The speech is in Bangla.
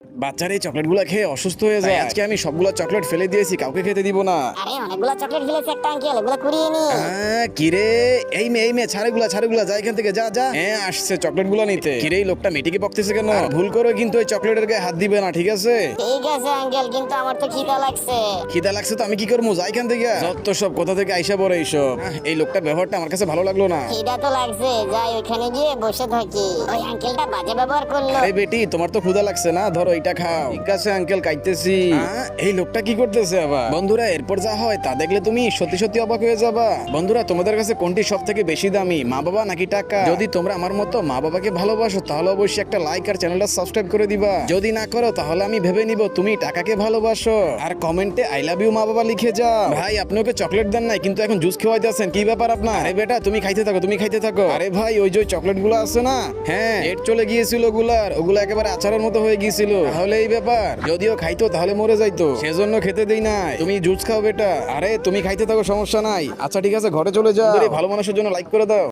বাচ্চারা এই চকলেট গুলা খেয়ে অসুস্থ হয়ে যায়, আজকে আমি সবগুলো চকলেট ফেলে দিয়েছি, কাউকে খেতে দিব না। আরে অনেকগুলো চকলেট ফেলেছে একটা আঙ্কেল, এগুলো কুড়িয়ে নি। কিরে এই মেয়ে ছাড়েগুলা যা এখান থেকে, যা। হ্যাঁ আসছে চকলেট গুলা নিতে। কিরে এই লোকটা মেয়েটিকে বকতেছে কেন? আর ভুল করে কিন্তু ওই চকলেটের গায়ে হাত দিবে না, ঠিক আছে? ঠিক আছে আঙ্কেল, কিন্তু আমার তো খিদা লাগছে। খিদা লাগছে তো আমি কি করবো, যাই এখান থেকে। যত সব কোথা থেকে আইসা পড়ে এইসব। এই লোকটার ব্যবহারটা আমার কাছে ভালো লাগলো না। খিদা তো লাগছে, যাই ওইখানে গিয়ে বসে থাকি। ওই আঙ্কেলটা বাজে ব্যবহার করলো। আরে বেটি তোমার তো ক্ষুধা লাগছে না, ধরো এটা খাও। ঠিক আছে আঙ্কেল খাইতেছি। এই লোকটা কি করতেছে আবার? বন্ধুরা এরপর যা হয় তা দেখলে তুমি সত্যি সত্যি অবাক হয়ে যাবা। বন্ধুরা তোমাদের কাছে কোনটি সব থেকে বেশি দামি, মা বাবা নাকি টাকা? যদি তোমরা আমার মতো মা বাবাকে ভালোবাসো তাহলে অবশ্যই একটা লাইক আর চ্যানেলটা সাবস্ক্রাইব করে দিবা। যদি না করো তাহলে আমি ভেবে নিব তুমি টাকাকে ভালোবাসো। আর কমেন্টে আই লাভ ইউ মা বাবা লিখে যাও। ভাই আপনি ওকে চকলেট দেন নাই কিন্তু এখন জুস খাওয়াইতেছেন, কি ব্যাপার আপনার? আরে বেটা তুমি খাইতে থাকো। আরে ভাই ওই যে চকলেট গুলো আছে না, হ্যাঁ এর চলে গিয়েছিল ওগুলা একেবারে আচারের মতো হয়ে গিয়েছিল। তাহলে এই ব্যাপার, যদিও খাইতো তাহলে মরে যাইতো, সেজন্য খেতে দেই নাই। তুমি জুস খাও বেটা। আরে তুমি খাইতে থাকো, সমস্যা নাই। আচ্ছা ঠিক আছে ঘরে চলে যাও। ভালো মানুষের জন্য লাইক করে দাও।